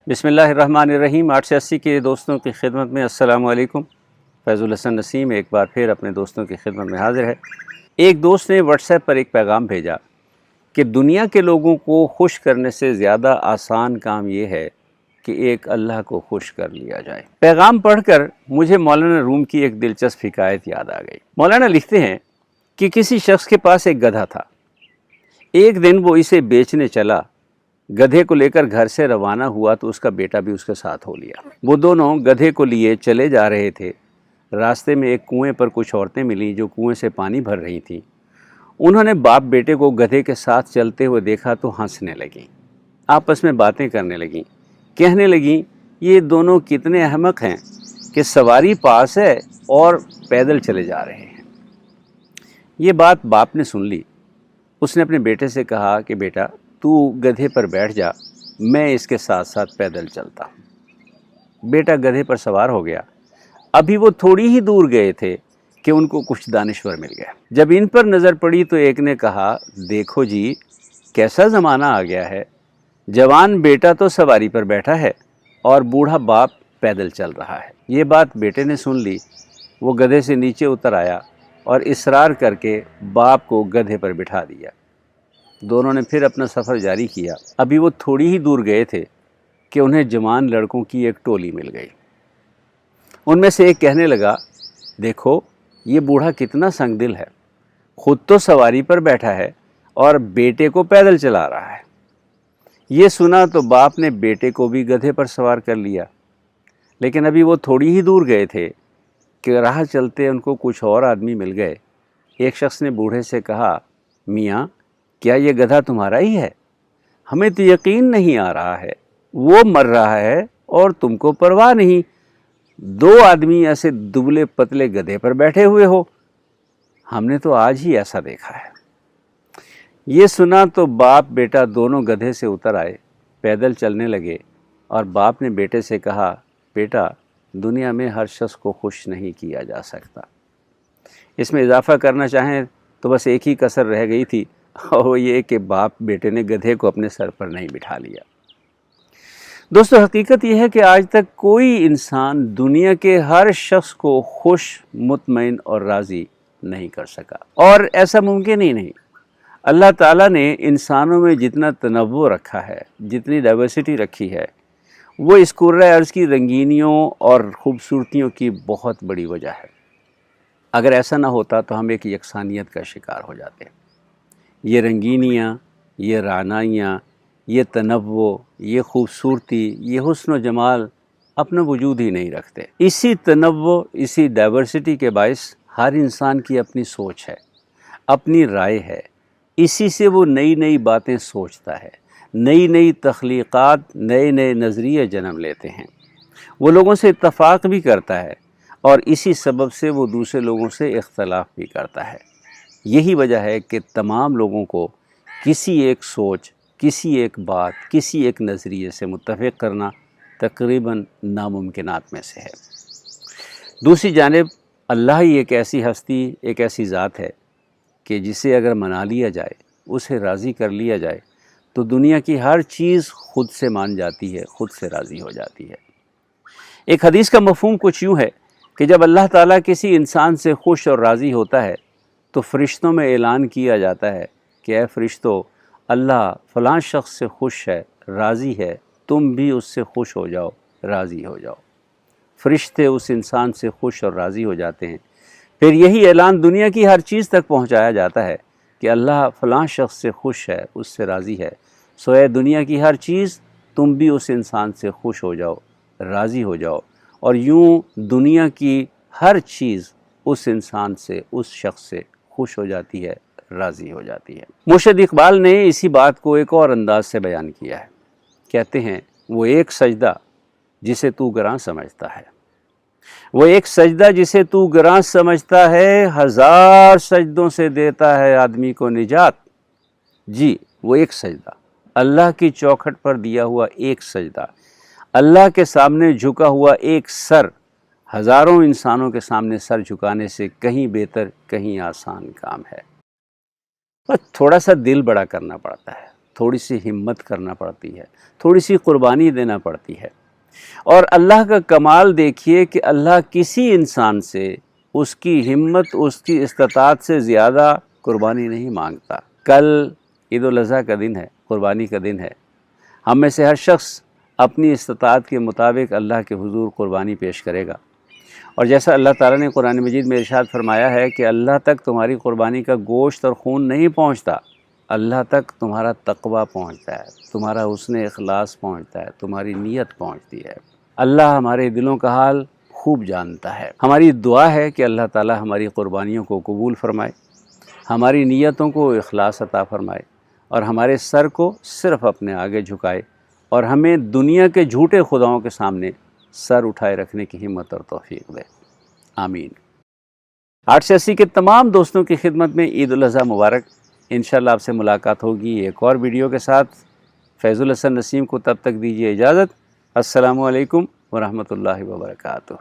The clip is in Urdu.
بسم اللہ الرحمن الرحیم 880 کے دوستوں کی خدمت میں السلام علیکم۔ فیض الحسن نسیم ایک بار پھر اپنے دوستوں کی خدمت میں حاضر ہے۔ ایک دوست نے واٹس ایپ پر ایک پیغام بھیجا کہ دنیا کے لوگوں کو خوش کرنے سے زیادہ آسان کام یہ ہے کہ ایک اللہ کو خوش کر لیا جائے۔ پیغام پڑھ کر مجھے مولانا روم کی ایک دلچسپ حکایت یاد آ گئی۔ مولانا لکھتے ہیں کہ کسی شخص کے پاس ایک گدھا تھا۔ ایک دن وہ اسے بیچنے چلا، گدھے کو لے کر گھر سے روانہ ہوا تو اس کا بیٹا بھی اس کے ساتھ ہو لیا۔ وہ دونوں گدھے کو لیے چلے جا رہے تھے۔ راستے میں ایک کنویں پر کچھ عورتیں ملیں جو کنویں سے پانی بھر رہی تھیں۔ انہوں نے باپ بیٹے کو گدھے کے ساتھ چلتے ہوئے دیکھا تو ہنسنے لگیں، آپس میں باتیں کرنے لگیں، کہنے لگیں یہ دونوں کتنے احمق ہیں کہ سواری پاس ہے اور پیدل چلے جا رہے ہیں۔ یہ بات باپ نے سن لی۔ اس نے اپنے بیٹے سے کہا کہ بیٹا تو گدھے پر بیٹھ جا، میں اس کے ساتھ ساتھ پیدل چلتا ہوں۔ بیٹا گدھے پر سوار ہو گیا۔ ابھی وہ تھوڑی ہی دور گئے تھے کہ ان کو کچھ دانشور مل گئے۔ جب ان پر نظر پڑی تو ایک نے کہا دیکھو جی کیسا زمانہ آ گیا ہے، جوان بیٹا تو سواری پر بیٹھا ہے اور بوڑھا باپ پیدل چل رہا ہے۔ یہ بات بیٹے نے سن لی۔ وہ گدھے سے نیچے اتر آیا اور اصرار کر کے باپ کو گدھے پر بٹھا دیا۔ دونوں نے پھر اپنا سفر جاری کیا۔ ابھی وہ تھوڑی ہی دور گئے تھے کہ انہیں جوان لڑکوں کی ایک ٹولی مل گئی۔ ان میں سے ایک کہنے لگا دیکھو یہ بوڑھا کتنا سنگ دل ہے، خود تو سواری پر بیٹھا ہے اور بیٹے کو پیدل چلا رہا ہے۔ یہ سنا تو باپ نے بیٹے کو بھی گدھے پر سوار کر لیا۔ لیکن ابھی وہ تھوڑی ہی دور گئے تھے کہ راہ چلتے ان کو کچھ اور آدمی مل گئے۔ ایک شخص نے بوڑھے سے کہا میاں کیا یہ گدھا تمہارا ہی ہے؟ ہمیں تو یقین نہیں آ رہا ہے، وہ مر رہا ہے اور تم کو پرواہ نہیں۔ دو آدمی ایسے دبلے پتلے گدھے پر بیٹھے ہوئے ہو، ہم نے تو آج ہی ایسا دیکھا ہے۔ یہ سنا تو باپ بیٹا دونوں گدھے سے اتر آئے، پیدل چلنے لگے اور باپ نے بیٹے سے کہا بیٹا دنیا میں ہر شخص کو خوش نہیں کیا جا سکتا۔ اس میں اضافہ کرنا چاہیں تو بس ایک ہی کسر رہ گئی تھی، اور وہ یہ کہ باپ بیٹے نے گدھے کو اپنے سر پر نہیں بٹھا لیا۔ دوستو حقیقت یہ ہے کہ آج تک کوئی انسان دنیا کے ہر شخص کو خوش، مطمئن اور راضی نہیں کر سکا، اور ایسا ممکن ہی نہیں۔ اللہ تعالیٰ نے انسانوں میں جتنا تنوع رکھا ہے، جتنی ڈائیورسٹی رکھی ہے، وہ اس کرۂ ارض کی رنگینیوں اور خوبصورتیوں کی بہت بڑی وجہ ہے۔ اگر ایسا نہ ہوتا تو ہم ایک یکسانیت کا شکار ہو جاتے۔ یہ رنگینیاں، یہ رعنائیاں، یہ تنوع، یہ خوبصورتی، یہ حسن و جمال اپنا وجود ہی نہیں رکھتے۔ اسی تنوع، اسی ڈائیورسٹی کے باعث ہر انسان کی اپنی سوچ ہے، اپنی رائے ہے۔ اسی سے وہ نئی نئی باتیں سوچتا ہے، نئی نئی تخلیقات، نئے نئے نظریے جنم لیتے ہیں۔ وہ لوگوں سے اتفاق بھی کرتا ہے اور اسی سبب سے وہ دوسرے لوگوں سے اختلاف بھی کرتا ہے۔ یہی وجہ ہے کہ تمام لوگوں کو کسی ایک سوچ، کسی ایک بات، کسی ایک نظریے سے متفق کرنا تقریباً ناممکنات میں سے ہے۔ دوسری جانب اللہ ہی ایک ایسی ہستی، ایک ایسی ذات ہے کہ جسے اگر منا لیا جائے، اسے راضی کر لیا جائے تو دنیا کی ہر چیز خود سے مان جاتی ہے، خود سے راضی ہو جاتی ہے۔ ایک حدیث کا مفہوم کچھ یوں ہے کہ جب اللہ تعالیٰ کسی انسان سے خوش اور راضی ہوتا ہے تو فرشتوں میں اعلان کیا جاتا ہے کہ اے فرشتو، اللہ فلاں شخص سے خوش ہے، راضی ہے، تم بھی اس سے خوش ہو جاؤ، راضی ہو جاؤ۔ فرشتے اس انسان سے خوش اور راضی ہو جاتے ہیں۔ پھر یہی اعلان دنیا کی ہر چیز تک پہنچایا جاتا ہے کہ اللہ فلاں شخص سے خوش ہے، اس سے راضی ہے، سو اے دنیا کی ہر چیز تم بھی اس انسان سے خوش ہو جاؤ، راضی ہو جاؤ۔ اور یوں دنیا کی ہر چیز اس انسان سے، اس شخص سے خوش ہو جاتی ہے، راضی ہو جاتی ہے۔ مرشد اقبال نے اسی بات کو ایک اور انداز سے بیان کیا ہے۔ کہتے ہیں وہ ایک سجدہ جسے تو گراں سمجھتا ہے، وہ ایک سجدہ جسے تو گراں سمجھتا ہے، ہزار سجدوں سے دیتا ہے آدمی کو نجات۔ جی وہ ایک سجدہ، اللہ کی چوکھٹ پر دیا ہوا ایک سجدہ، اللہ کے سامنے جھکا ہوا ایک سر، ہزاروں انسانوں کے سامنے سر جھکانے سے کہیں بہتر، کہیں آسان کام ہے۔ بس تھوڑا سا دل بڑا کرنا پڑتا ہے، تھوڑی سی ہمت کرنا پڑتی ہے، تھوڑی سی قربانی دینا پڑتی ہے۔ اور اللہ کا کمال دیکھیے کہ اللہ کسی انسان سے اس کی ہمت، اس کی استطاعت سے زیادہ قربانی نہیں مانگتا۔ کل عید الاضحیٰ کا دن ہے، قربانی کا دن ہے۔ ہم میں سے ہر شخص اپنی استطاعت کے مطابق اللہ کے حضور قربانی پیش کرے گا، اور جیسا اللہ تعالیٰ نے قرآن مجید میں ارشاد فرمایا ہے کہ اللہ تک تمہاری قربانی کا گوشت اور خون نہیں پہنچتا، اللہ تک تمہارا تقویٰ پہنچتا ہے، تمہارا حسن اخلاص پہنچتا ہے، تمہاری نیت پہنچتی ہے۔ اللہ ہمارے دلوں کا حال خوب جانتا ہے۔ ہماری دعا ہے کہ اللہ تعالیٰ ہماری قربانیوں کو قبول فرمائے، ہماری نیتوں کو اخلاص عطا فرمائے، اور ہمارے سر کو صرف اپنے آگے جھکائے، اور ہمیں دنیا کے جھوٹے خداؤں کے سامنے سر اٹھائے رکھنے کی ہمت اور توفیق دے۔ آمین۔ 880 کے تمام دوستوں کی خدمت میں عید الاضحیٰ مبارک۔ انشاءاللہ آپ سے ملاقات ہوگی ایک اور ویڈیو کے ساتھ۔ فیض الحسن نسیم کو تب تک دیجیے اجازت۔ السلام علیکم ورحمۃ اللہ وبرکاتہ۔